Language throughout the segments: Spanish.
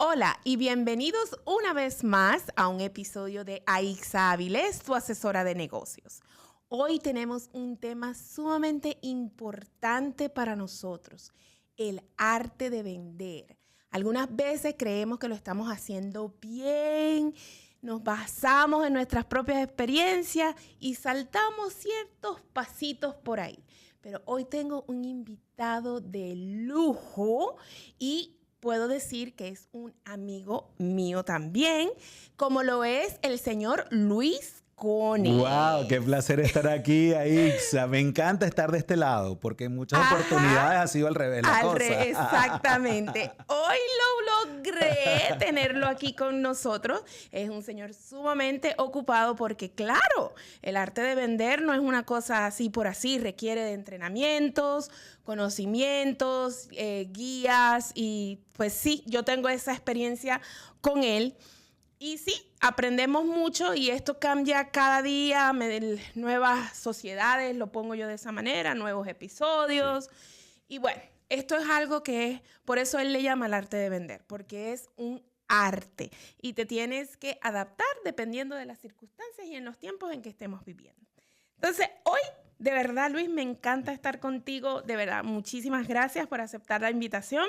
Hola y bienvenidos una vez más a un episodio de Aixa Avilés, tu asesora de negocios. Hoy tenemos un tema sumamente importante para nosotros, el arte de vender. Algunas veces creemos que lo estamos haciendo bien, nos basamos en nuestras propias experiencias y saltamos ciertos pasitos por ahí. Pero hoy tengo un invitado de lujo y puedo decir que es un amigo mío también, como lo es el señor Luis Cones. ¡Wow! ¡Qué placer estar aquí, Aixa! Me encanta estar de este lado, porque en muchas oportunidades ha sido al revés la cosa. Exactamente. Hoy lo logré tenerlo aquí con nosotros. Es un señor sumamente ocupado porque, claro, el arte de vender no es una cosa así por así. Requiere de entrenamientos, conocimientos, guías y pues sí, yo tengo esa experiencia con él. Y sí, aprendemos mucho y esto cambia cada día, nuevas sociedades, lo pongo yo de esa manera, nuevos episodios. Sí. Y bueno, esto es algo que por eso él le llama el arte de vender, porque es un arte y te tienes que adaptar dependiendo de las circunstancias y en los tiempos en que estemos viviendo. Entonces, hoy, de verdad, Luis, me encanta estar contigo. De verdad, muchísimas gracias por aceptar la invitación,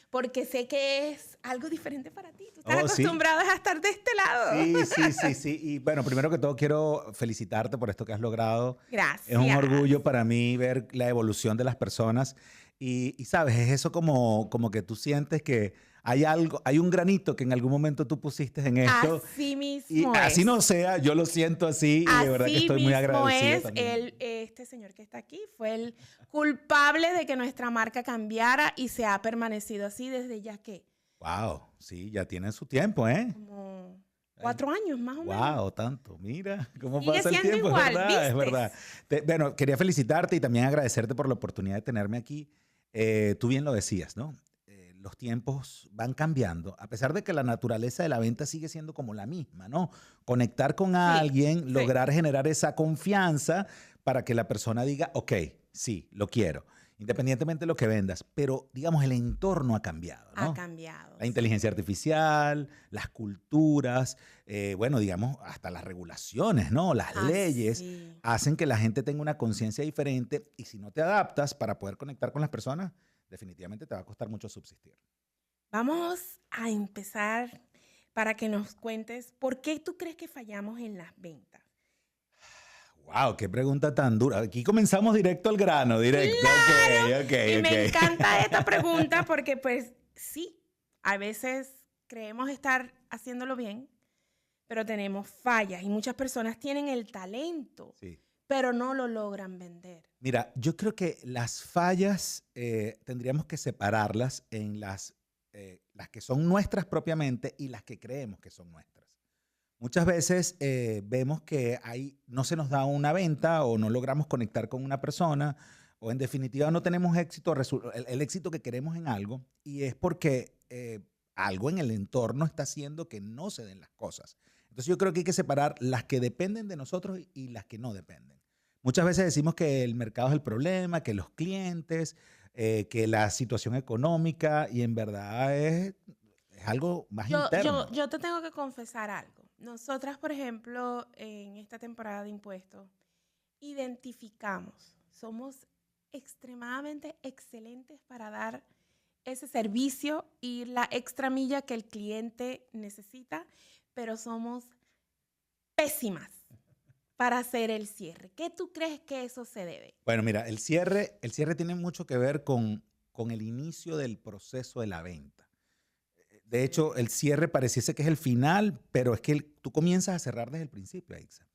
porque sé que es algo diferente para ti. Tú estás acostumbrado a estar de este lado. Sí. Y bueno, primero que todo quiero felicitarte por esto que has logrado. Gracias. Es un orgullo para mí ver la evolución de las personas. Y sabes, es eso como que tú sientes que hay algo, hay un granito que en algún momento tú pusiste en esto. Así mismo y es. Así no sea, yo lo siento así y de verdad que estoy muy agradecido también. Este señor que está aquí fue el culpable de que nuestra marca cambiara y se ha permanecido así desde ya que. Wow, sí, ya tiene su tiempo, ¿eh? Como 4 años más o menos. Wow, tanto. Mira cómo Sigue pasa el tiempo. Igual, es verdad, ¿vistes? Es verdad. Bueno, quería felicitarte y también agradecerte por la oportunidad de tenerme aquí. Tú bien lo decías, ¿no? Los tiempos van cambiando, a pesar de que la naturaleza de la venta sigue siendo como la misma, ¿no? Conectar con alguien, lograr generar esa confianza para que la persona diga, ok, sí, lo quiero, independientemente de lo que vendas, pero digamos el entorno ha cambiado, ¿no? Ha cambiado. La inteligencia artificial, las culturas, bueno, digamos, hasta las regulaciones, ¿no? Las leyes hacen que la gente tenga una conciencia diferente y si no te adaptas para poder conectar con las personas, definitivamente te va a costar mucho subsistir. Vamos a empezar para que nos cuentes por qué tú crees que fallamos en las ventas. ¡Wow! ¡Qué pregunta tan dura! Aquí comenzamos directo al grano, directo. ¡Claro! Okay. Me encanta esta pregunta porque pues sí, a veces creemos estar haciéndolo bien, pero tenemos fallas y muchas personas tienen el talento. Sí. Pero no lo logran vender. Mira, yo creo que las fallas tendríamos que separarlas en las que son nuestras propiamente y las que creemos que son nuestras. Muchas veces vemos que no se nos da una venta o no logramos conectar con una persona o en definitiva no tenemos éxito, el éxito que queremos en algo y es porque algo en el entorno está haciendo que no se den las cosas. Entonces yo creo que hay que separar las que dependen de nosotros y las que no dependen. Muchas veces decimos que el mercado es el problema, que los clientes, que la situación económica y en verdad es algo más interno. Yo te tengo que confesar algo. Nosotras, por ejemplo, en esta temporada de impuestos, identificamos, somos extremadamente excelentes para dar ese servicio y la extra milla que el cliente necesita, pero somos pésimas para hacer el cierre. ¿Qué tú crees que eso se debe? Bueno, mira, el cierre tiene mucho que ver con el inicio del proceso de la venta. De hecho, el cierre pareciese que es el final, pero es que tú comienzas a cerrar desde el principio, Aixa.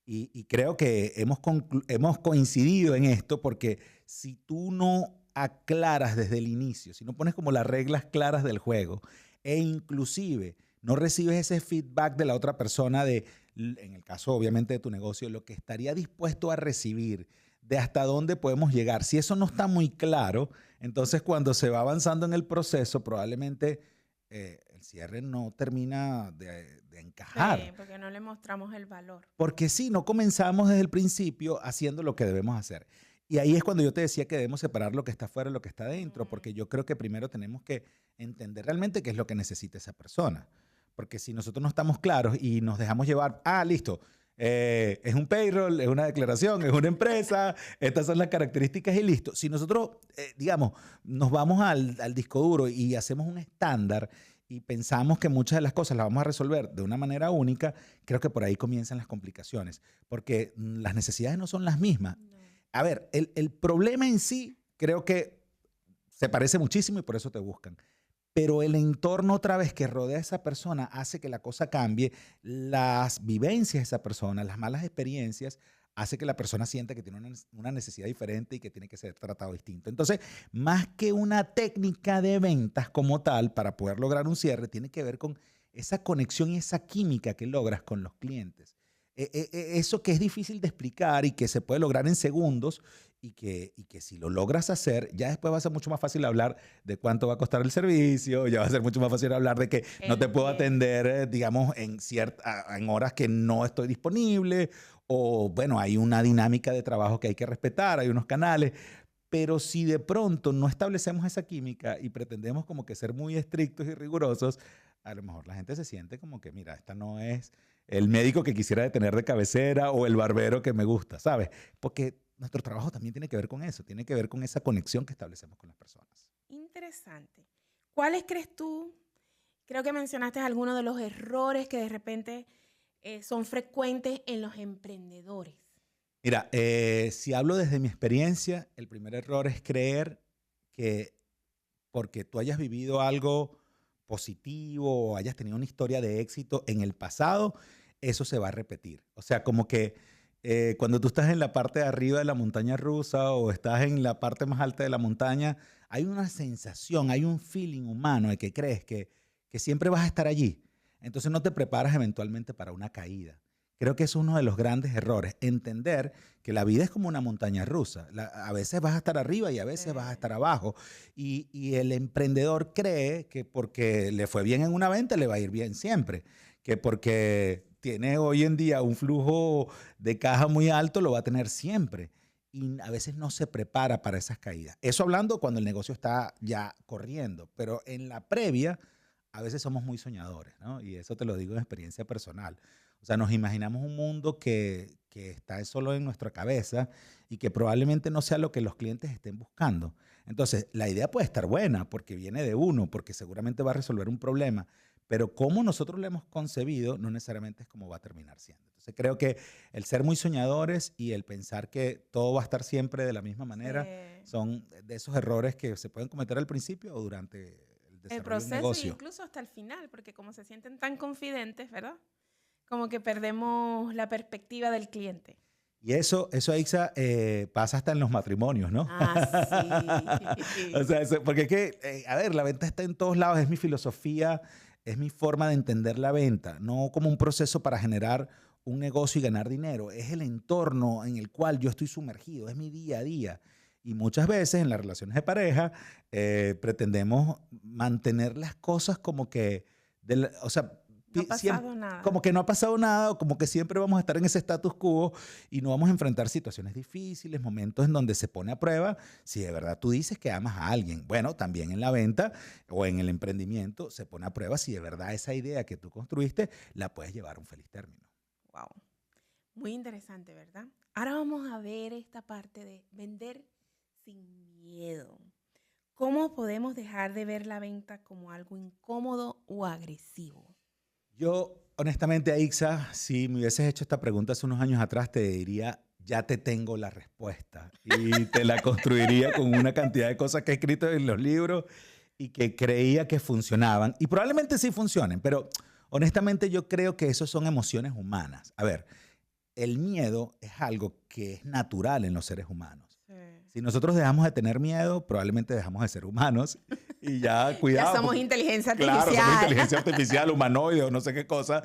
Y creo que hemos coincidido en esto porque si tú no aclaras desde el inicio, si no pones como las reglas claras del juego e inclusive no recibes ese feedback de la otra persona en el caso obviamente de tu negocio, lo que estaría dispuesto a recibir, de hasta dónde podemos llegar. Si eso no está muy claro, entonces cuando se va avanzando en el proceso, probablemente el cierre no termina de encajar. Sí, porque no le mostramos el valor. Porque sí, no comenzamos desde el principio haciendo lo que debemos hacer. Y ahí es cuando yo te decía que debemos separar lo que está afuera de lo que está dentro, porque yo creo que primero tenemos que entender realmente qué es lo que necesita esa persona. Porque si nosotros no estamos claros y nos dejamos llevar, listo, es un payroll, es una declaración, es una empresa, estas son las características y listo. Si nosotros, digamos, nos vamos al disco duro y hacemos un estándar y pensamos que muchas de las cosas las vamos a resolver de una manera única, creo que por ahí comienzan las complicaciones, porque las necesidades no son las mismas. A ver, el problema en sí creo que se parece muchísimo y por eso te buscan. Pero el entorno otra vez que rodea a esa persona hace que la cosa cambie. Las vivencias de esa persona, las malas experiencias, hace que la persona sienta que tiene una necesidad diferente y que tiene que ser tratado distinto. Entonces, más que una técnica de ventas como tal para poder lograr un cierre, tiene que ver con esa conexión y esa química que logras con los clientes. Eso que es difícil de explicar y que se puede lograr en segundos y que si lo logras hacer, ya después va a ser mucho más fácil hablar de cuánto va a costar el servicio, ya va a ser mucho más fácil hablar de que no te puedo atender, digamos, en horas que no estoy disponible, o bueno, hay una dinámica de trabajo que hay que respetar, hay unos canales. Pero si de pronto no establecemos esa química y pretendemos como que ser muy estrictos y rigurosos, a lo mejor la gente se siente como que, mira, esta no es el médico que quisiera tener de cabecera o el barbero que me gusta, ¿sabes? Porque nuestro trabajo también tiene que ver con eso, tiene que ver con esa conexión que establecemos con las personas. Interesante. ¿Cuáles crees tú? Creo que mencionaste algunos de los errores que de repente son frecuentes en los emprendedores. Mira, si hablo desde mi experiencia, el primer error es creer que porque tú hayas vivido algo positivo o hayas tenido una historia de éxito en el pasado, eso se va a repetir. O sea, como que cuando tú estás en la parte de arriba de la montaña rusa o estás en la parte más alta de la montaña, hay una sensación, hay un feeling humano de que crees que siempre vas a estar allí. Entonces no te preparas eventualmente para una caída. Creo que es uno de los grandes errores, entender que la vida es como una montaña rusa. A veces vas a estar arriba y a veces vas a estar abajo. Y el emprendedor cree que porque le fue bien en una venta, le va a ir bien siempre. Que porque tiene hoy en día un flujo de caja muy alto, lo va a tener siempre. Y a veces no se prepara para esas caídas. Eso hablando cuando el negocio está ya corriendo. Pero en la previa, a veces somos muy soñadores, ¿no? Y eso te lo digo en experiencia personal. O sea, nos imaginamos un mundo que está solo en nuestra cabeza y que probablemente no sea lo que los clientes estén buscando. Entonces, la idea puede estar buena porque viene de uno, porque seguramente va a resolver un problema, pero como nosotros lo hemos concebido no necesariamente es como va a terminar siendo. Entonces, creo que el ser muy soñadores y el pensar que todo va a estar siempre de la misma manera son de esos errores que se pueden cometer al principio o durante el desarrollo el proceso del negocio. e incluso hasta el final, porque como se sienten tan confidentes, ¿verdad? Como que perdemos la perspectiva del cliente. Y eso Aixa, pasa hasta en los matrimonios, ¿no? Sí. O sea, porque es que, a ver, la venta está en todos lados, es mi filosofía, es mi forma de entender la venta, no como un proceso para generar un negocio y ganar dinero, es el entorno en el cual yo estoy sumergido, es mi día a día. Y muchas veces en las relaciones de pareja pretendemos mantener las cosas como que, o sea, no ha pasado nada. Como que no ha pasado nada, o como que siempre vamos a estar en ese status quo y no vamos a enfrentar situaciones difíciles, momentos en donde se pone a prueba si de verdad tú dices que amas a alguien. Bueno, también en la venta o en el emprendimiento se pone a prueba si de verdad esa idea que tú construiste la puedes llevar a un feliz término. Wow. Muy interesante, ¿verdad? Ahora vamos a ver esta parte de vender sin miedo. ¿Cómo podemos dejar de ver la venta como algo incómodo o agresivo? Yo, honestamente, Aixa, si me hubieses hecho esta pregunta hace unos años atrás, te diría, ya te tengo la respuesta. Y te la construiría con una cantidad de cosas que he escrito en los libros y que creía que funcionaban. Y probablemente sí funcionen, pero honestamente yo creo que eso son emociones humanas. A ver, el miedo es algo que es natural en los seres humanos. Si nosotros dejamos de tener miedo, probablemente dejamos de ser humanos y ya, cuidado. Ya somos inteligencia artificial. Claro, somos inteligencia artificial, humanoide o no sé qué cosa,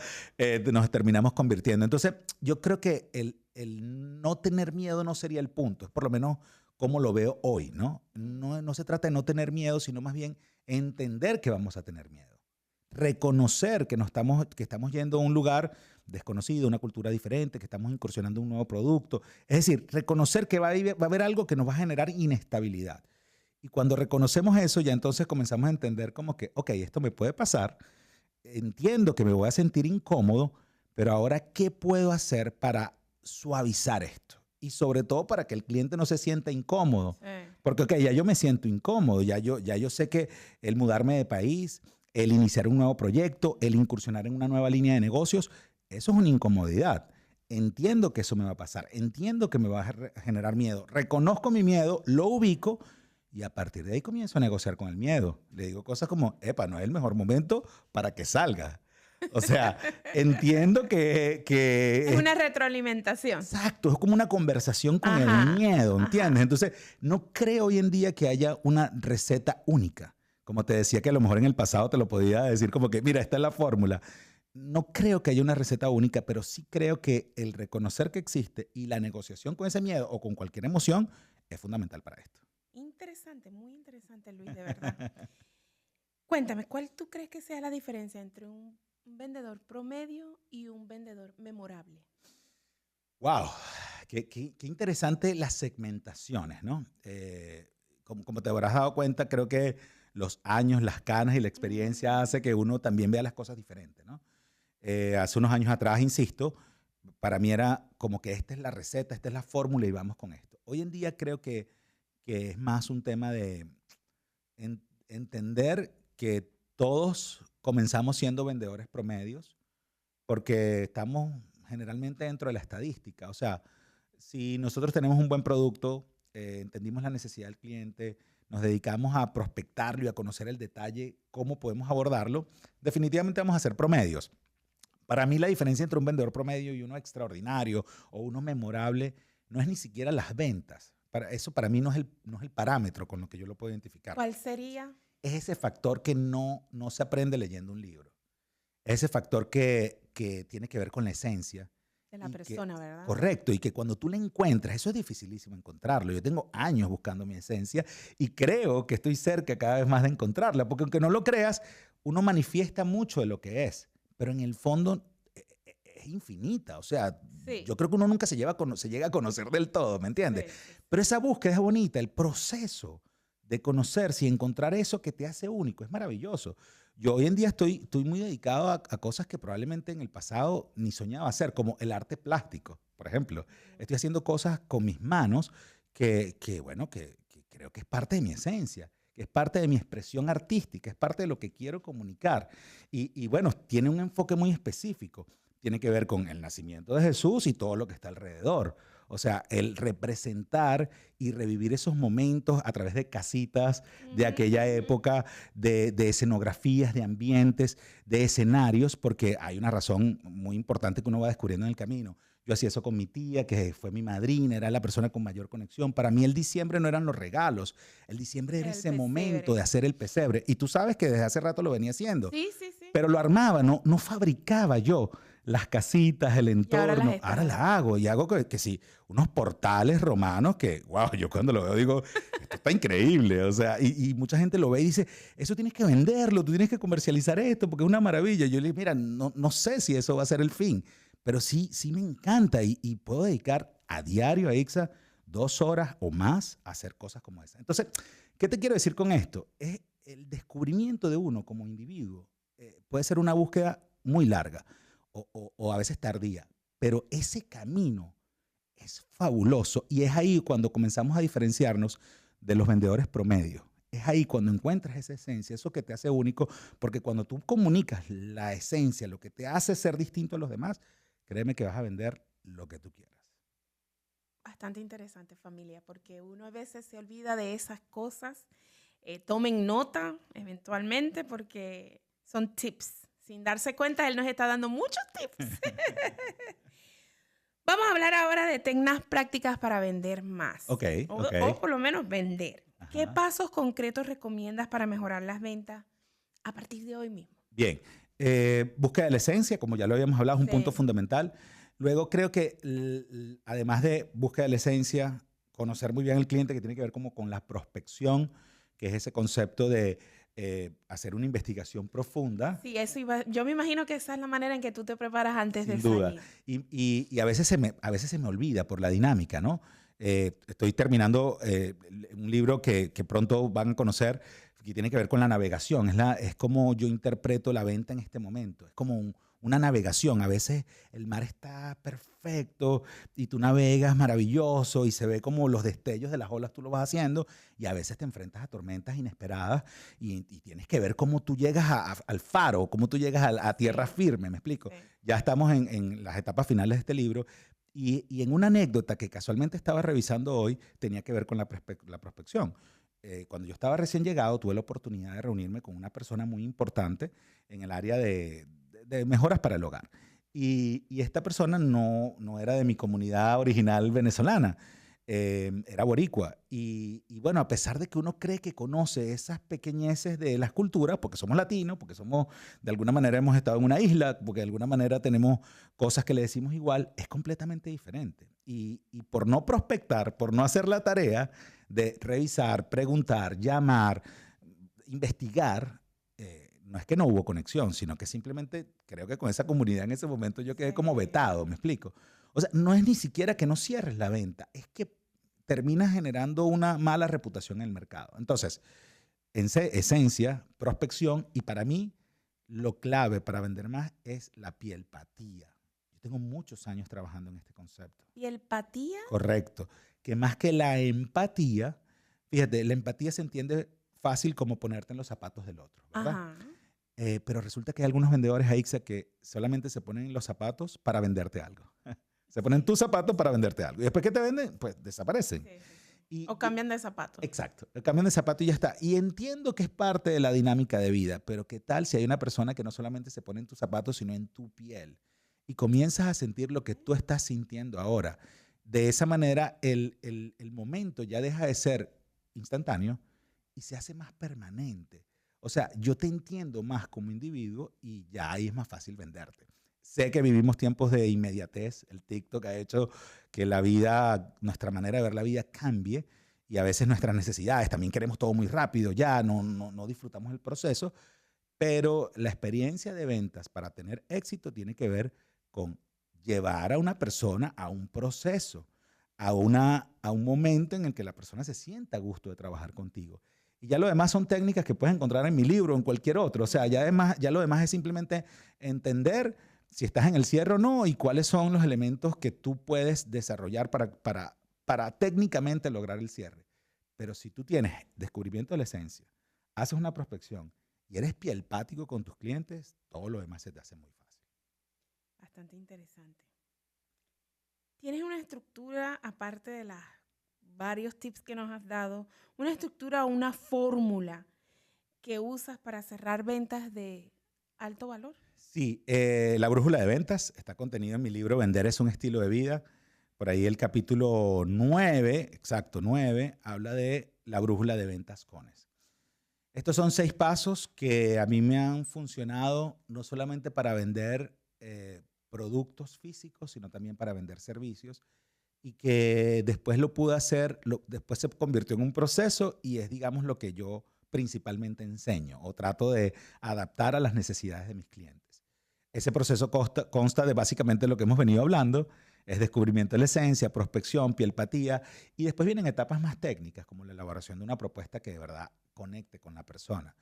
nos terminamos convirtiendo. Entonces, yo creo que el no tener miedo no sería el punto, es por lo menos como lo veo hoy, ¿no? No se trata de no tener miedo, sino más bien entender que vamos a tener miedo. reconocer que estamos yendo a un lugar desconocido, una cultura diferente, que estamos incursionando en un nuevo producto. Es decir, reconocer que va a haber algo que nos va a generar inestabilidad. Y cuando reconocemos eso, ya entonces comenzamos a entender como que, ok, esto me puede pasar, entiendo que me voy a sentir incómodo, pero ahora, ¿qué puedo hacer para suavizar esto? Y sobre todo para que el cliente no se sienta incómodo. Sí. Porque, ok, ya yo me siento incómodo, ya yo sé que el mudarme de país, el iniciar un nuevo proyecto, el incursionar en una nueva línea de negocios, eso es una incomodidad. Entiendo que eso me va a pasar, entiendo que me va a generar miedo. Reconozco mi miedo, lo ubico y a partir de ahí comienzo a negociar con el miedo. Le digo cosas como, epa, no es el mejor momento para que salga. O sea, entiendo que es una retroalimentación. Exacto, es como una conversación con el miedo, ¿entiendes? Entonces, no creo hoy en día que haya una receta única. Como te decía que a lo mejor en el pasado te lo podía decir como que, mira, esta es la fórmula. No creo que haya una receta única, pero sí creo que el reconocer que existe y la negociación con ese miedo o con cualquier emoción es fundamental para esto. Interesante, muy interesante, Luis, de verdad. Cuéntame, ¿cuál tú crees que sea la diferencia entre un vendedor promedio y un vendedor memorable? ¡Wow! Qué interesante las segmentaciones, ¿no? Como te habrás dado cuenta, creo que los años, las canas y la experiencia hace que uno también vea las cosas diferentes, ¿no? Hace unos años atrás, insisto, para mí era como que esta es la receta, esta es la fórmula y vamos con esto. Hoy en día creo que es más un tema de entender que todos comenzamos siendo vendedores promedios porque estamos generalmente dentro de la estadística. O sea, si nosotros tenemos un buen producto, entendimos la necesidad del cliente, nos dedicamos a prospectarlo y a conocer el detalle, cómo podemos abordarlo, definitivamente vamos a ser promedios. Para mí la diferencia entre un vendedor promedio y uno extraordinario o uno memorable no es ni siquiera las ventas. Eso para mí no es el parámetro con lo que yo lo puedo identificar. ¿Cuál sería? Es ese factor que no se aprende leyendo un libro. Es ese factor que tiene que ver con la esencia. De la persona, ¿verdad? Correcto, y que cuando tú la encuentras, eso es dificilísimo encontrarlo. Yo tengo años buscando mi esencia y creo que estoy cerca cada vez más de encontrarla, porque aunque no lo creas, uno manifiesta mucho de lo que es, pero en el fondo es infinita. O sea, sí. Yo creo que uno nunca se llega a conocer del todo, ¿me entiendes? Sí. Pero esa búsqueda es bonita, el proceso de conocerse y encontrar eso que te hace único es maravilloso. Yo hoy en día estoy muy dedicado a cosas que probablemente en el pasado ni soñaba hacer, como el arte plástico, por ejemplo. Estoy haciendo cosas con mis manos que creo que es parte de mi esencia, que es parte de mi expresión artística, es parte de lo que quiero comunicar. Y bueno, tiene un enfoque muy específico. Tiene que ver con el nacimiento de Jesús y todo lo que está alrededor. O sea, el representar y revivir esos momentos a través de casitas de aquella época, de escenografías, de ambientes, de escenarios, porque hay una razón muy importante que uno va descubriendo en el camino. Yo hacía eso con mi tía, que fue mi madrina, era la persona con mayor conexión. Para mí el diciembre no eran los regalos, el diciembre era ese momento de hacer el pesebre. Y tú sabes que desde hace rato lo venía haciendo. Sí. Pero lo armaba, no fabricaba yo las casitas, el entorno. Ahora la hago y hago que sí, unos portales romanos que, wow, yo cuando lo veo digo, esto está increíble. O sea, y mucha gente lo ve y dice, eso tienes que venderlo, tú tienes que comercializar esto porque es una maravilla. Yo le digo, mira, no sé si eso va a ser el fin, pero sí me encanta y puedo dedicar a diario a Ixa 2 horas o más a hacer cosas como esa. Entonces, ¿qué te quiero decir con esto? Es el descubrimiento de uno como individuo. Puede ser una búsqueda muy larga o a veces tardía, pero ese camino es fabuloso y es ahí cuando comenzamos a diferenciarnos de los vendedores promedio. Es ahí cuando encuentras esa esencia, eso que te hace único, porque cuando tú comunicas la esencia, lo que te hace ser distinto a los demás, créeme que vas a vender lo que tú quieras. Bastante interesante, familia, porque uno a veces se olvida de esas cosas. Tomen nota eventualmente porque son tips. Sin darse cuenta, él nos está dando muchos tips. Vamos a hablar ahora de técnicas prácticas para vender más. Okay. O por lo menos vender. Ajá. ¿Qué pasos concretos recomiendas para mejorar las ventas a partir de hoy mismo? Bien. Búsqueda de la esencia, como ya lo habíamos hablado, es un punto fundamental. Luego creo que, además de búsqueda de la esencia, conocer muy bien al cliente, que tiene que ver como con la prospección, que es ese concepto de hacer una investigación profunda. Sí, eso yo me imagino que esa es la manera en que tú te preparas antes de Sin duda. salir. Y a veces se me olvida por la dinámica, ¿no? Estoy terminando un libro que pronto van a conocer, que tiene que ver con la navegación. Es como yo interpreto la venta en este momento. Es como una navegación. A veces el mar está perfecto y tú navegas maravilloso y se ve como los destellos de las olas tú lo vas haciendo, y a veces te enfrentas a tormentas inesperadas y tienes que ver cómo tú llegas al faro, cómo tú llegas a tierra firme, ¿me explico? Sí. Ya estamos en las etapas finales de este libro. Y en una anécdota que casualmente estaba revisando hoy, tenía que ver con la prospección. Cuando yo estaba recién llegado, tuve la oportunidad de reunirme con una persona muy importante en el área de mejoras para el hogar. Y esta persona no era de mi comunidad original venezolana, era boricua. Y bueno, a pesar de que uno cree que conoce esas pequeñeces de las culturas, porque somos latinos, porque somos, de alguna manera hemos estado en una isla, porque de alguna manera tenemos cosas que le decimos igual, es completamente diferente. Y por no prospectar, por no hacer la tarea de revisar, preguntar, llamar, investigar, no es que no hubo conexión, sino que simplemente creo que con esa comunidad en ese momento yo quedé como vetado, ¿me explico? O sea, no es ni siquiera que no cierres la venta, es que terminas generando una mala reputación en el mercado. Entonces, en esencia, prospección, y para mí lo clave para vender más es la pielpatía. Yo tengo muchos años trabajando en este concepto. ¿Pielpatía? Correcto. Que más que la empatía, fíjate, la empatía se entiende fácil como ponerte en los zapatos del otro, ¿verdad? Ajá. Pero resulta que hay algunos vendedores, Aixa, que solamente se ponen en los zapatos para venderte algo. Se ponen tus zapatos para venderte algo. Y después que te venden, pues desaparecen. Sí, sí. O cambian de zapatos. Exacto. Cambian de zapato y ya está. Y entiendo que es parte de la dinámica de vida, pero ¿qué tal si hay una persona que no solamente se pone en tus zapatos, sino en tu piel? Y comienzas a sentir lo que tú estás sintiendo ahora. De esa manera, el momento ya deja de ser instantáneo y se hace más permanente. O sea, yo te entiendo más como individuo y ya ahí es más fácil venderte. Sé que vivimos tiempos de inmediatez. El TikTok ha hecho que la vida, nuestra manera de ver la vida cambie, y a veces nuestras necesidades. También queremos todo muy rápido, ya no disfrutamos el proceso, pero la experiencia de ventas para tener éxito tiene que ver con llevar a una persona a un proceso, a un momento en el que la persona se sienta a gusto de trabajar contigo. Y ya lo demás son técnicas que puedes encontrar en mi libro o en cualquier otro. O sea, ya lo demás es simplemente entender si estás en el cierre o no y cuáles son los elementos que tú puedes desarrollar para técnicamente lograr el cierre. Pero si tú tienes descubrimiento de la esencia, haces una prospección y eres pielpático con tus clientes, todo lo demás se te hace muy fácil. Bastante interesante. ¿Tienes una estructura, aparte de los varios tips que nos has dado, una estructura o una fórmula que usas para cerrar ventas de alto valor? Sí, la brújula de ventas está contenida en mi libro Vender es un estilo de vida. Por ahí el capítulo 9, exacto, 9, habla de la brújula de ventas CONES. Estos son 6 pasos que a mí me han funcionado no solamente para vender productos físicos, sino también para vender servicios, y que después lo pude hacer, después se convirtió en un proceso y es, digamos, lo que yo principalmente enseño o trato de adaptar a las necesidades de mis clientes. Ese proceso consta de básicamente lo que hemos venido hablando, es descubrimiento de la esencia, prospección, pielpatía, y después vienen etapas más técnicas, como la elaboración de una propuesta que de verdad conecte con la persona.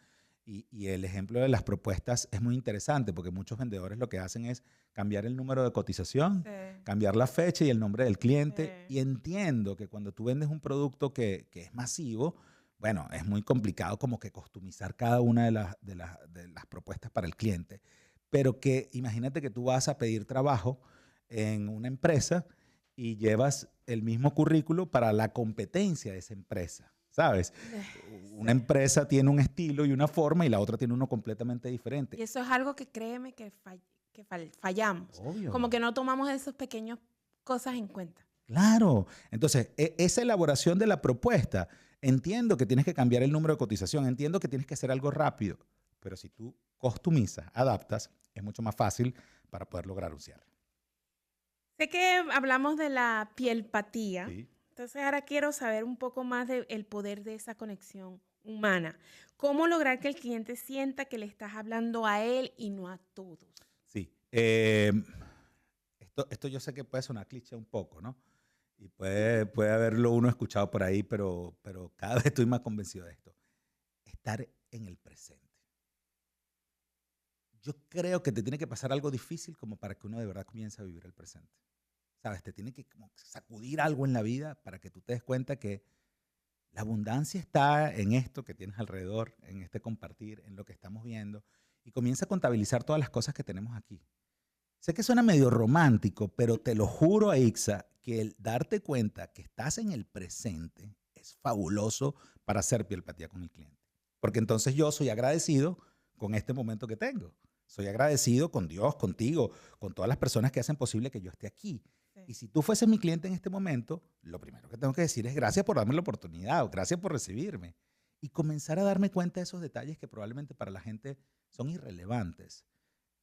Y el ejemplo de las propuestas es muy interesante porque muchos vendedores lo que hacen es cambiar el número de cotización, cambiar la fecha y el nombre del cliente. Y entiendo que cuando tú vendes un producto que es masivo, bueno, es muy complicado como que customizar cada una de las propuestas para el cliente. Pero que imagínate que tú vas a pedir trabajo en una empresa y llevas el mismo currículo para la competencia de esa empresa. ¿Sabes? Una empresa tiene un estilo y una forma y la otra tiene uno completamente diferente. Y eso es algo que créeme que fallamos. Obvio. Como que no tomamos esas pequeñas cosas en cuenta. Claro. Entonces, esa elaboración de la propuesta, entiendo que tienes que cambiar el número de cotización, entiendo que tienes que hacer algo rápido, pero si tú customizas, adaptas, es mucho más fácil para poder lograr un cierre. Sé que hablamos de la pielpatía. Sí. Entonces ahora quiero saber un poco más del poder de esa conexión humana. ¿Cómo lograr que el cliente sienta que le estás hablando a él y no a todos? Sí. Esto yo sé que puede sonar cliché un poco, ¿no? Y puede haberlo uno escuchado por ahí, pero cada vez estoy más convencido de esto. Estar en el presente. Yo creo que te tiene que pasar algo difícil como para que uno de verdad comience a vivir el presente. ¿Sabes? Te tiene que como sacudir algo en la vida para que tú te des cuenta que la abundancia está en esto que tienes alrededor, en este compartir, en lo que estamos viendo, y comienza a contabilizar todas las cosas que tenemos aquí. Sé que suena medio romántico, pero te lo juro, Aixa, que el darte cuenta que estás en el presente es fabuloso para hacer piel empatía con el cliente. Porque entonces yo soy agradecido con este momento que tengo. Soy agradecido con Dios, contigo, con todas las personas que hacen posible que yo esté aquí. Sí. Y si tú fueses mi cliente en este momento, lo primero que tengo que decir es gracias por darme la oportunidad o gracias por recibirme. Y comenzar a darme cuenta de esos detalles que probablemente para la gente son irrelevantes.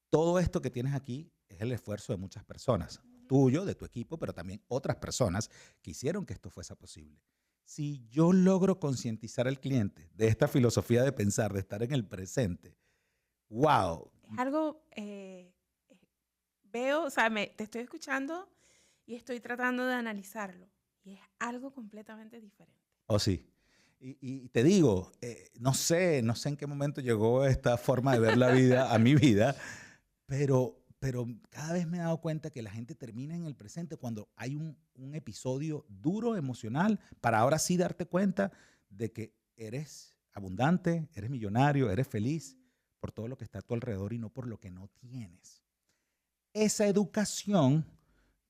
Todo esto que tienes aquí es el esfuerzo de muchas personas, tuyo, de tu equipo, pero también otras personas que hicieron que esto fuese posible. Si yo logro concientizar al cliente de esta filosofía de pensar, de estar en el presente, ¡wow! Es algo, veo, o sea, te estoy escuchando y estoy tratando de analizarlo. Y es algo completamente diferente. Oh, sí. Y te digo, no sé en qué momento llegó esta forma de ver la vida a mi vida, pero cada vez me he dado cuenta que la gente termina en el presente cuando hay un episodio duro, emocional, para ahora sí darte cuenta de que eres abundante, eres millonario, eres feliz por todo lo que está a tu alrededor y no por lo que no tienes. Esa educación,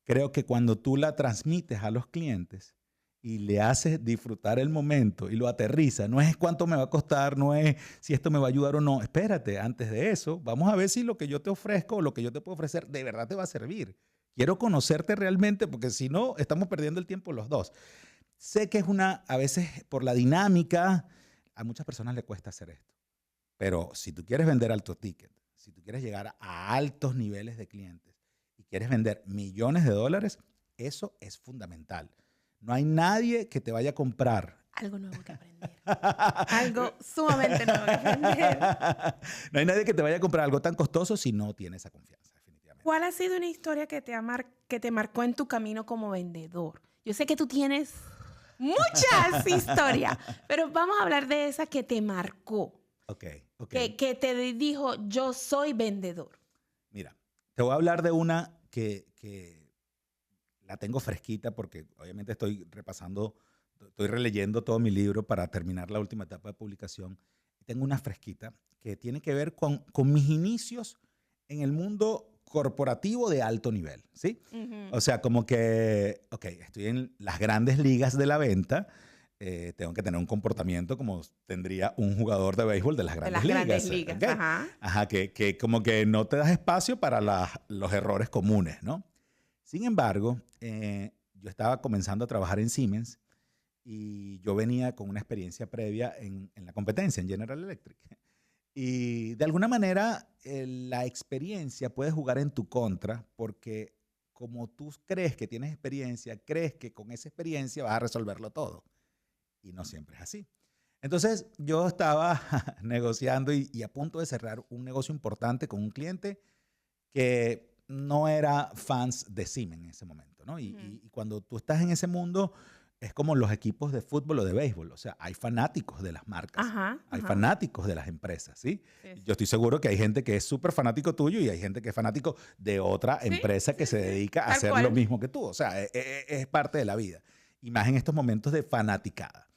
creo que cuando tú la transmites a los clientes y le haces disfrutar el momento y lo aterriza, no es cuánto me va a costar, no es si esto me va a ayudar o no. Espérate, antes de eso, vamos a ver si lo que yo te ofrezco o lo que yo te puedo ofrecer de verdad te va a servir. Quiero conocerte realmente porque si no, estamos perdiendo el tiempo los dos. Sé que es a veces por la dinámica, a muchas personas les cuesta hacer esto. Pero si tú quieres vender alto ticket, si tú quieres llegar a altos niveles de clientes y quieres vender millones de dólares, eso es fundamental. No hay nadie que te vaya a comprar. Algo nuevo que aprender. Algo sumamente nuevo que aprender. No hay nadie que te vaya a comprar algo tan costoso si no tiene esa confianza, definitivamente. ¿Cuál ha sido una historia que te marcó en tu camino como vendedor? Yo sé que tú tienes muchas historias, pero vamos a hablar de esa que te marcó. Okay. Que te dijo, yo soy vendedor. Mira, te voy a hablar de una que la tengo fresquita porque obviamente estoy releyendo todo mi libro para terminar la última etapa de publicación. Tengo una fresquita que tiene que ver con mis inicios en el mundo corporativo de alto nivel, ¿sí? Uh-huh. O sea, como que, estoy en las grandes ligas de la venta, tengo que tener un comportamiento como tendría un jugador de béisbol de las grandes ligas. Grandes ligas, okay. Ajá, que como que no te das espacio para los errores comunes, ¿no? Sin embargo, yo estaba comenzando a trabajar en Siemens y yo venía con una experiencia previa en la competencia, en General Electric. Y de alguna manera la experiencia puede jugar en tu contra porque como tú crees que tienes experiencia, crees que con esa experiencia vas a resolverlo todo. Y no siempre es así. Entonces yo estaba negociando y a punto de cerrar un negocio importante con un cliente que no era fans de Siemens en ese momento, ¿no? Y cuando tú estás en ese mundo, es como los equipos de fútbol o de béisbol. O sea, hay fanáticos de las marcas, hay fanáticos de las empresas, ¿sí? Sí. Yo estoy seguro que hay gente que es súper fanático tuyo y hay gente que es fanático de otra empresa que se dedica a hacer lo mismo que tú. O sea, es parte de la vida. Y más en estos momentos de fanaticada.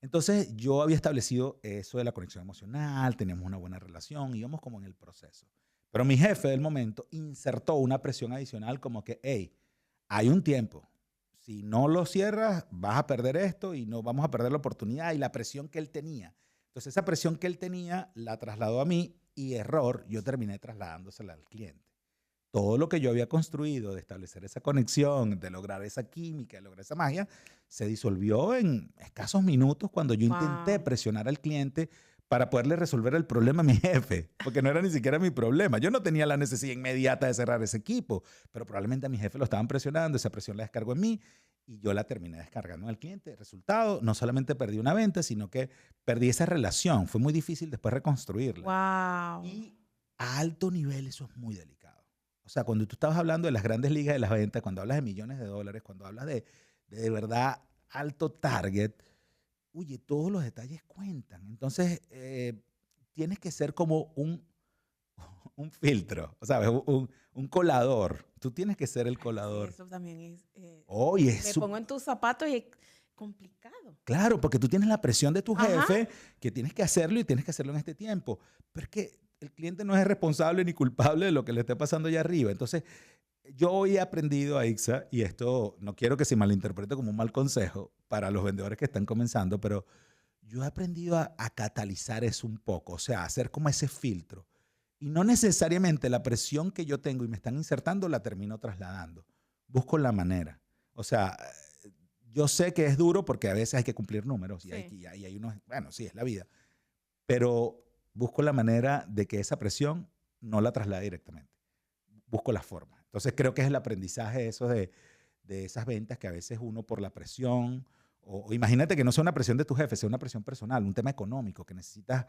Entonces, yo había establecido eso de la conexión emocional, teníamos una buena relación, íbamos como en el proceso. Pero mi jefe del momento insertó una presión adicional como que, hey, hay un tiempo. Si no lo cierras, vas a perder esto y no vamos a perder la oportunidad y la presión que él tenía. Entonces, esa presión que él tenía la trasladó a mí y error, yo terminé trasladándosela al cliente. Todo lo que yo había construido de establecer esa conexión, de lograr esa química, de lograr esa magia, se disolvió en escasos minutos cuando yo intenté presionar al cliente para poderle resolver el problema a mi jefe, porque no era ni siquiera mi problema. Yo no tenía la necesidad inmediata de cerrar ese equipo, pero probablemente a mi jefe lo estaban presionando, esa presión la descargó en mí y yo la terminé descargando en el cliente. Resultado, no solamente perdí una venta, sino que perdí esa relación. Fue muy difícil después reconstruirla. Wow. Y a alto nivel eso es muy delicado. O sea, cuando tú estabas hablando de las grandes ligas de las ventas, cuando hablas de millones de dólares, cuando hablas de verdad alto target, oye, todos los detalles cuentan. Entonces, tienes que ser como un filtro, ¿sabes? Un colador. Tú tienes que ser el colador. Sí, eso también es... Oye, me pongo en tus zapatos y es complicado. claro, porque tú tienes la presión de tu jefe, Ajá. que tienes que hacerlo y tienes que hacerlo en este tiempo. Pero es que el cliente no es responsable ni culpable de lo que le esté pasando allá arriba. Entonces, yo hoy he aprendido, Aixa, y esto no quiero que se malinterprete como un mal consejo para los vendedores que están comenzando, pero yo he aprendido a catalizar eso un poco, o sea, a hacer como ese filtro. Y no necesariamente la presión que yo tengo y me están insertando la termino trasladando. Busco la manera. O sea, yo sé que es duro porque a veces hay que cumplir números y Sí. hay unos, bueno, sí, es la vida, pero busco la manera de que esa presión no la traslade directamente. Busco la forma. Entonces creo que es el aprendizaje eso de esas ventas que a veces uno por la presión, o imagínate que no sea una presión de tu jefe, sea una presión personal, un tema económico, que necesitas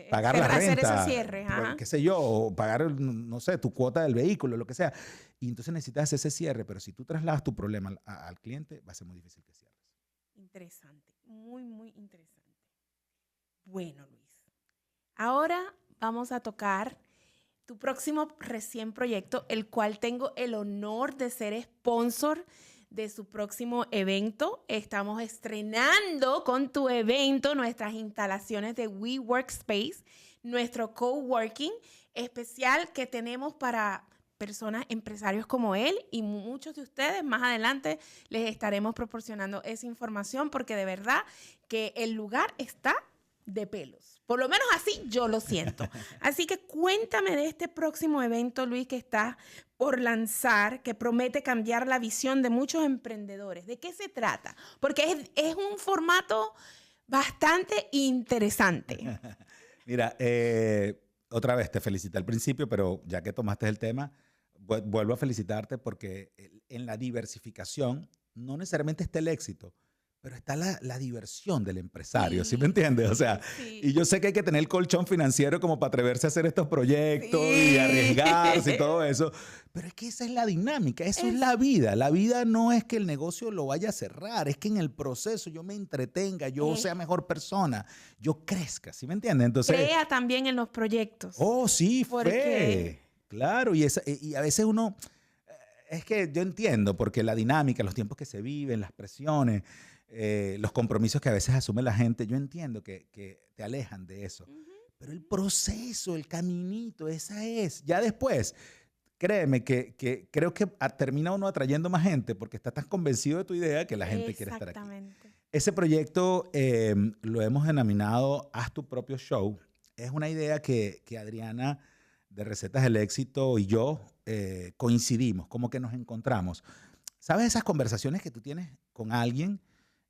pagar la Hacer esos renta, cierres, ajá. qué sé yo, o pagar, no sé, tu cuota del vehículo, lo que sea. Y entonces necesitas hacer ese cierre, pero si tú trasladas tu problema al cliente, va a ser muy difícil que cierres. Interesante, muy, muy interesante. Bueno, Luis, ahora vamos a tocar tu próximo recién proyecto, el cual tengo el honor de ser sponsor de su próximo evento. Estamos estrenando con tu evento nuestras instalaciones de WeWorkspace, nuestro coworking especial que tenemos para personas, empresarios como él y muchos de ustedes. Más adelante les estaremos proporcionando esa información porque de verdad que el lugar está de pelos. Por lo menos así yo lo siento. Así que cuéntame de este próximo evento, Luis, que está por lanzar, que promete cambiar la visión de muchos emprendedores. ¿De qué se trata? Porque es un formato bastante interesante. Mira, otra vez te felicité al principio, pero ya que tomaste el tema, vuelvo a felicitarte porque en la diversificación no necesariamente está el éxito, pero está la diversión del empresario, ¿sí me Sí, entiendes? O sea, sí, y yo sé que hay que tener el colchón financiero como para atreverse a hacer estos proyectos y arriesgarse y todo eso, pero es que esa es la dinámica, eso es la vida. La vida no es que el negocio lo vaya a cerrar, es que en el proceso yo me entretenga, yo sea mejor persona, yo crezca, ¿sí me entiendes? Entonces, crea también en los proyectos. oh, sí, Porque fe. Claro, y a veces uno, es que yo entiendo, porque la dinámica, los tiempos que se viven, las presiones, los compromisos que a veces asume la gente, yo entiendo que te alejan de eso. Pero el proceso, el caminito, esa es. Ya después, créeme que creo que termina uno atrayendo más gente porque estás tan convencido de tu idea que la gente quiere estar aquí. exactamente. Ese proyecto lo hemos denominado Haz tu propio show. Es una idea que Adriana de Recetas del Éxito y yo coincidimos, como que nos encontramos. ¿Sabes esas conversaciones que tú tienes con alguien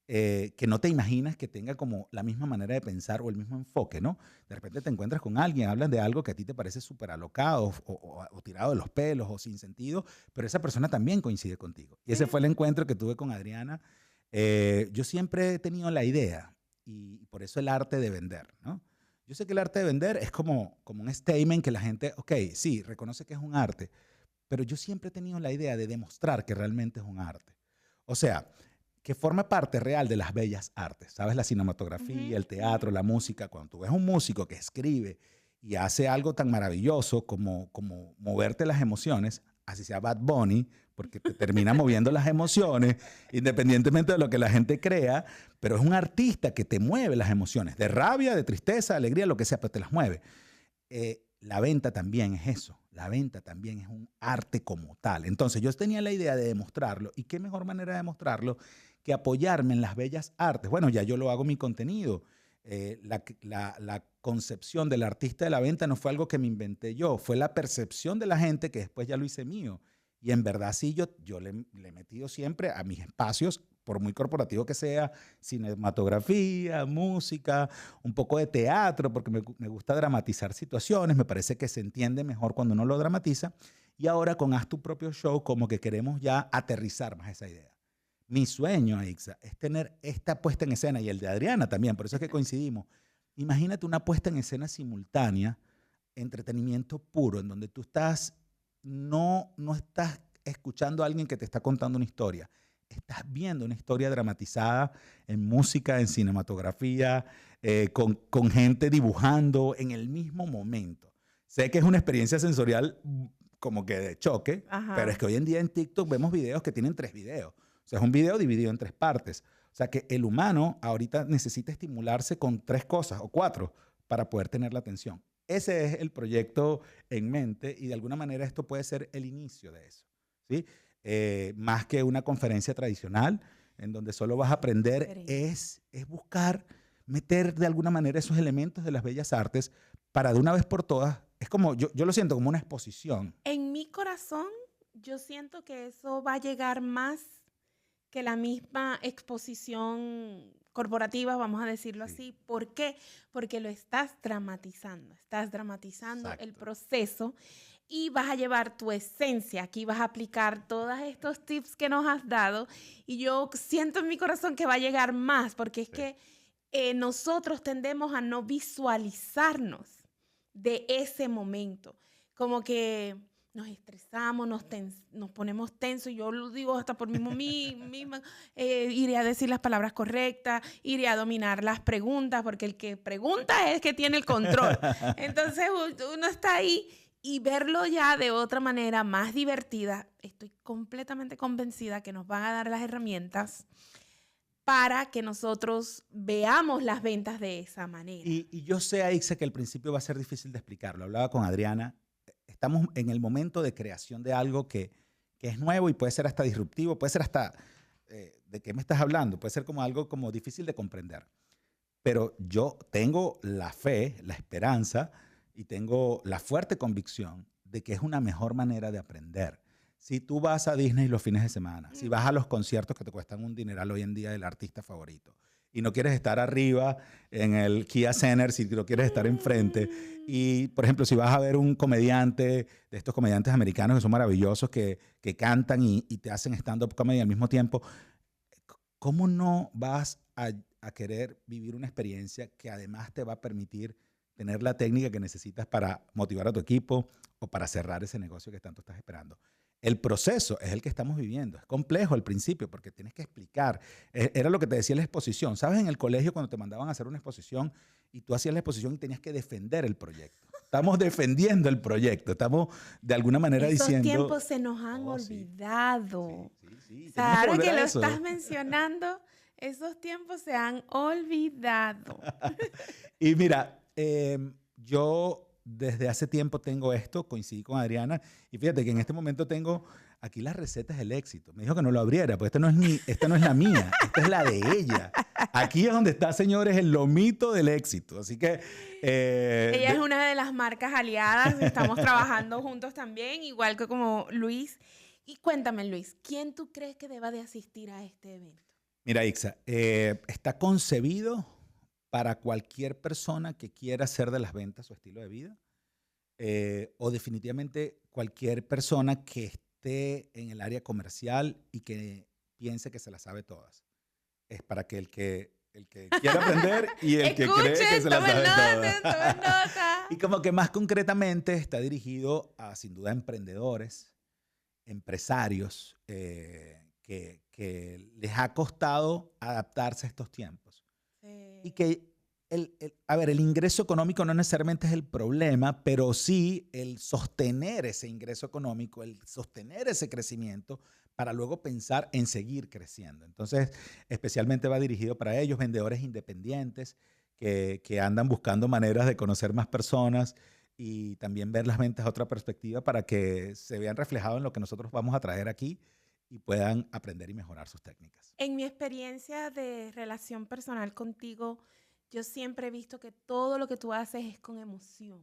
que no te imaginas que tenga como la misma manera de pensar o el mismo enfoque, ¿no? De repente te encuentras con alguien, hablan de algo que a ti te parece súper alocado o tirado de los pelos o sin sentido, pero esa persona también coincide contigo. Y ese fue el encuentro que tuve con Adriana. Yo siempre he tenido la idea y por eso el arte de vender, ¿no? Yo sé que el arte de vender es como un statement que la gente, ok, sí, reconoce que es un arte, pero yo siempre he tenido la idea de demostrar que realmente es un arte. O sea, que forma parte real de las bellas artes, ¿sabes? La cinematografía, el teatro, la música. Cuando tú ves un músico que escribe y hace algo tan maravilloso como moverte las emociones, así sea Bad Bunny, porque te termina moviendo las emociones, independientemente de lo que la gente crea, pero es un artista que te mueve las emociones, de rabia, de tristeza, de alegría, lo que sea, pero te las mueve. La venta también es eso, la venta también es un arte como tal. Entonces yo tenía la idea de demostrarlo, y qué mejor manera de demostrarlo que apoyarme en las bellas artes. Bueno, ya yo lo hago en mi contenido. La concepción del artista de la venta no fue algo que me inventé yo, fue la percepción de la gente que después ya lo hice mío. Y en verdad sí, yo le he metido siempre a mis espacios, por muy corporativo que sea, cinematografía, música, un poco de teatro, porque me gusta dramatizar situaciones, me parece que se entiende mejor cuando uno lo dramatiza. Y ahora con Haz tu propio show, como que queremos ya aterrizar más esa idea. Mi sueño, Aixa, es tener esta puesta en escena, y el de Adriana también, por eso es que coincidimos. Imagínate una puesta en escena simultánea, entretenimiento puro, en donde tú estás, no estás escuchando a alguien que te está contando una historia. Estás viendo una historia dramatizada en música, en cinematografía, con gente dibujando en el mismo momento. Sé que es una experiencia sensorial como que de choque, Ajá. pero es que hoy en día en TikTok vemos videos que tienen 3 videos. O sea, es un video dividido en 3 partes. O sea, que el humano ahorita necesita estimularse con 3 cosas o 4 para poder tener la atención. Ese es el proyecto en mente y de alguna manera esto puede ser el inicio de eso, ¿sí? Más que una conferencia tradicional en donde solo vas a aprender, es buscar meter de alguna manera esos elementos de las bellas artes para de una vez por todas, es como, yo lo siento como una exposición. En mi corazón, yo siento que eso va a llegar más que la misma exposición corporativa, vamos a decirlo así. ¿Por qué? Porque lo estás dramatizando Exacto. el proceso y vas a llevar tu esencia. Aquí vas a aplicar todos estos tips que nos has dado y yo siento en mi corazón que va a llegar más, porque es que nosotros tendemos a no visualizarnos de ese momento, como que nos estresamos, nos ponemos tensos, y yo lo digo hasta por misma, iré a decir las palabras correctas, iré a dominar las preguntas, porque el que pregunta es que tiene el control. Entonces uno está ahí y verlo ya de otra manera más divertida, estoy completamente convencida que nos van a dar las herramientas para que nosotros veamos las ventas de esa manera. Y yo sé, Aixa, que al principio va a ser difícil de explicarlo. Hablaba con Adriana. Estamos en el momento de creación de algo que es nuevo y puede ser hasta disruptivo, puede ser hasta, ¿de qué me estás hablando? Puede ser como algo como difícil de comprender. Pero yo tengo la fe, la esperanza y tengo la fuerte convicción de que es una mejor manera de aprender. Si tú vas a Disney los fines de semana, si vas a los conciertos que te cuestan un dineral hoy en día del artista favorito, y no quieres estar arriba en el Kia Center, si no quieres estar enfrente, y por ejemplo, si vas a ver un comediante, de estos comediantes americanos que son maravillosos, que cantan y te hacen stand-up comedy al mismo tiempo, ¿cómo no vas a querer vivir una experiencia que además te va a permitir tener la técnica que necesitas para motivar a tu equipo o para cerrar ese negocio que tanto estás esperando? El proceso es el que estamos viviendo. Es complejo al principio porque tienes que explicar. Era lo que te decía la exposición. ¿Sabes? En el colegio cuando te mandaban a hacer una exposición y tú hacías la exposición y tenías que defender el proyecto. Estamos defendiendo el proyecto. Estamos de alguna manera diciendo... Esos tiempos se nos han olvidado. Sí. Ahora que lo estás mencionando, esos tiempos se han olvidado. Y mira, yo... Desde hace tiempo tengo esto, coincidí con Adriana y fíjate que en este momento tengo aquí las recetas del éxito. Me dijo que no lo abriera, pues esta no es la mía, esta es la de ella. Aquí es donde está, señores, el lomito del éxito. Así que... ella es una de las marcas aliadas, estamos trabajando juntos también, igual que como Luis. Y cuéntame, Luis, ¿quién tú crees que deba de asistir a este evento? Mira, Ixa, está concebido para cualquier persona que quiera hacer de las ventas su estilo de vida, o definitivamente cualquier persona que esté en el área comercial y que piense que se las sabe todas. Es para que el que quiera aprender y el que cree que se las sabe todas. Tomen nota. Y como que más concretamente está dirigido a, sin duda, emprendedores, empresarios que les ha costado adaptarse a estos tiempos. Y que, el ingreso económico no necesariamente es el problema, pero sí el sostener ese ingreso económico, el sostener ese crecimiento para luego pensar en seguir creciendo. Entonces, especialmente va dirigido para ellos, vendedores independientes que andan buscando maneras de conocer más personas y también ver las ventas a otra perspectiva para que se vean reflejados en lo que nosotros vamos a traer aquí y puedan aprender y mejorar sus técnicas. En mi experiencia de relación personal contigo, yo siempre he visto que todo lo que tú haces es con emoción.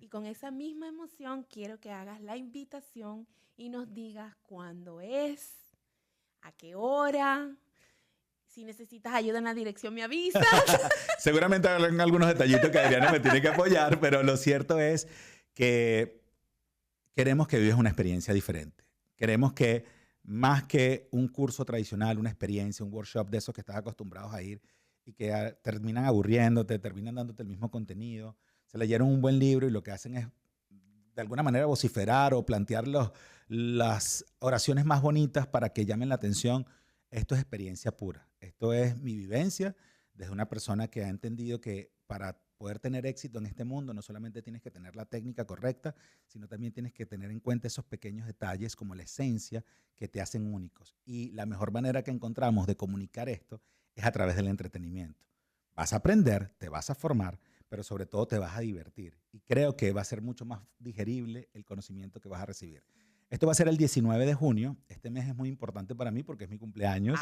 Y con esa misma emoción quiero que hagas la invitación y nos digas cuándo es, a qué hora. Si necesitas ayuda en la dirección, me avisas. Seguramente hay algunos detallitos que Adriana me tiene que apoyar, pero lo cierto es que queremos que vivas una experiencia diferente. Queremos que más que un curso tradicional, una experiencia, un workshop de esos que estás acostumbrados a ir y que terminan aburriéndote, terminan dándote el mismo contenido. Se leyeron un buen libro y lo que hacen es de alguna manera vociferar o plantear las oraciones más bonitas para que llamen la atención. Esto es experiencia pura. Esto es mi vivencia desde una persona que ha entendido que para poder tener éxito en este mundo no solamente tienes que tener la técnica correcta, sino también tienes que tener en cuenta esos pequeños detalles como la esencia que te hacen únicos. Y la mejor manera que encontramos de comunicar esto es a través del entretenimiento. Vas a aprender, te vas a formar, pero sobre todo te vas a divertir. Y creo que va a ser mucho más digerible el conocimiento que vas a recibir. Esto va a ser el 19 de junio. Este mes es muy importante para mí porque es mi cumpleaños.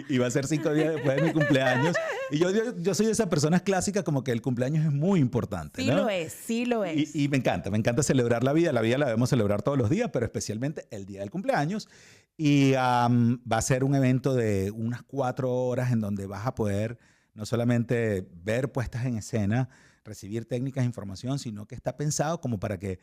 Y va a ser 5 días después de mi cumpleaños. Y yo soy de esas personas clásicas como que el cumpleaños es muy importante, Sí, ¿no? lo es, sí lo es. Y me encanta celebrar la vida. La vida la debemos celebrar todos los días, pero especialmente el día del cumpleaños. Y va a ser un evento de unas 4 horas en donde vas a poder no solamente ver puestas en escena, recibir técnicas e información, sino que está pensado como para que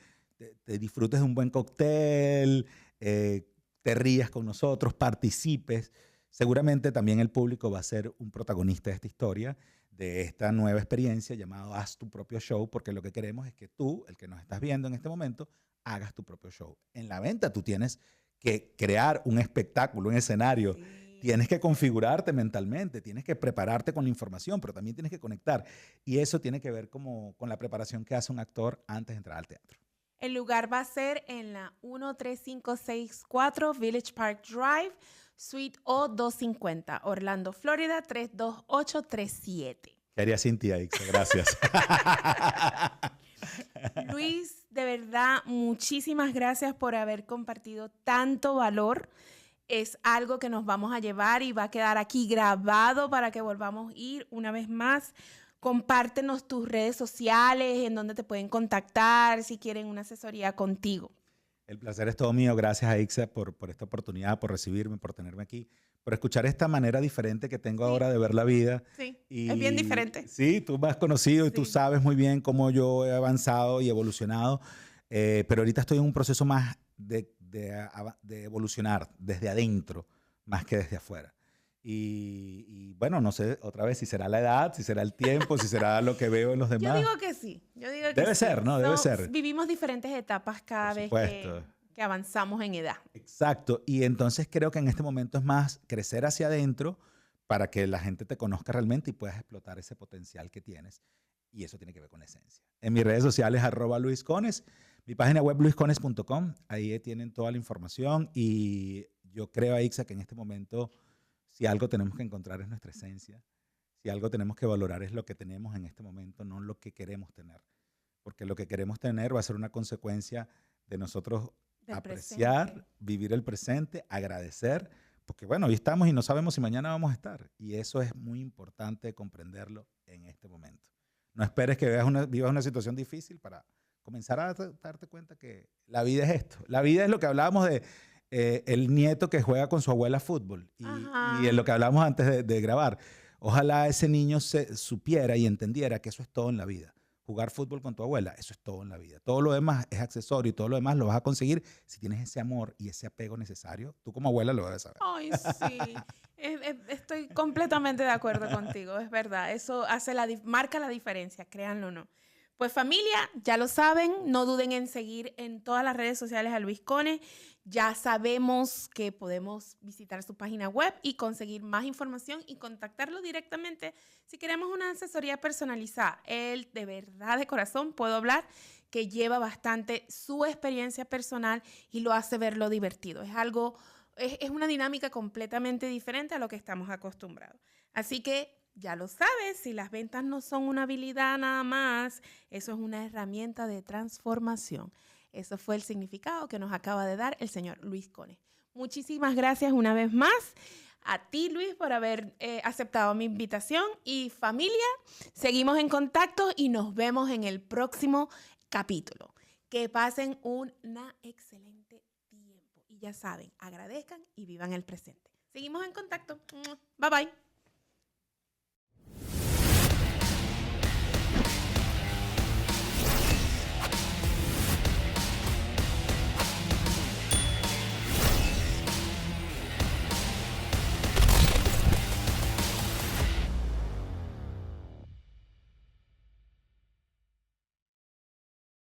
te disfrutes de un buen cóctel, te rías con nosotros, participes. Seguramente también el público va a ser un protagonista de esta historia, de esta nueva experiencia llamado Haz tu propio show, porque lo que queremos es que tú, el que nos estás viendo en este momento, hagas tu propio show. En la venta tú tienes que crear un espectáculo, un escenario. Sí. Tienes que configurarte mentalmente, tienes que prepararte con la información, pero también tienes que conectar. Y eso tiene que ver con la preparación que hace un actor antes de entrar al teatro. El lugar va a ser en la 13564 Village Park Drive, Suite O250, Orlando, Florida, 32837. ¿Qué haría sin ti, Aixa? Gracias. Luis, de verdad, muchísimas gracias por haber compartido tanto valor. Es algo que nos vamos a llevar y va a quedar aquí grabado para que volvamos a ir una vez más. Compártenos tus redes sociales, en donde te pueden contactar si quieren una asesoría contigo. El placer es todo mío. Gracias, Aixa, por esta oportunidad, por recibirme, por tenerme aquí, por escuchar esta manera diferente que tengo ahora de ver la vida. Sí, es bien diferente. Sí, tú me has conocido y tú sabes muy bien cómo yo he avanzado y evolucionado, pero ahorita estoy en un proceso más de evolucionar desde adentro, más que desde afuera. Y bueno, no sé otra vez si será la edad, si será el tiempo, si será lo que veo en los demás. Yo digo que sí. Debe ser, ¿no? Debe ser. Vivimos diferentes etapas cada vez que avanzamos en edad. Exacto. Y entonces creo que en este momento es más crecer hacia adentro para que la gente te conozca realmente y puedas explotar ese potencial que tienes. Y eso tiene que ver con la esencia. En mis redes sociales, @LuisCones, mi página web luiscones.com, ahí tienen toda la información. Y yo creo, Aixa, que en este momento, si algo tenemos que encontrar es nuestra esencia, si algo tenemos que valorar es lo que tenemos en este momento, no lo que queremos tener. Porque lo que queremos tener va a ser una consecuencia de nosotros apreciar, presente. Vivir el presente, agradecer, porque bueno, hoy estamos y no sabemos si mañana vamos a estar. Y eso es muy importante comprenderlo en este momento. No esperes que vivas una situación difícil para comenzar a darte cuenta que la vida es esto. La vida es lo que hablábamos de el nieto que juega con su abuela fútbol y en lo que hablábamos antes de grabar. Ojalá ese niño supiera y entendiera que eso es todo en la vida. Jugar fútbol con tu abuela, eso es todo en la vida. Todo lo demás es accesorio y todo lo demás lo vas a conseguir si tienes ese amor y ese apego necesario. Tú como abuela lo debes saber. Ay, sí. Estoy completamente de acuerdo contigo, es verdad. Eso marca la diferencia, créanlo o no. Pues familia, ya lo saben, no duden en seguir en todas las redes sociales a Luis Cones. Ya sabemos que podemos visitar su página web y conseguir más información y contactarlo directamente si queremos una asesoría personalizada. Él, de verdad, de corazón, puedo hablar que lleva bastante su experiencia personal y lo hace verlo divertido. Es una dinámica completamente diferente a lo que estamos acostumbrados. Así que ya lo sabes, si las ventas no son una habilidad nada más, eso es una herramienta de transformación. Eso fue el significado que nos acaba de dar el señor Luis Cones. Muchísimas gracias una vez más a ti, Luis, por haber aceptado mi invitación. Y familia, seguimos en contacto y nos vemos en el próximo capítulo. Que pasen una excelente tiempo. Y ya saben, agradezcan y vivan el presente. Seguimos en contacto. Bye, bye.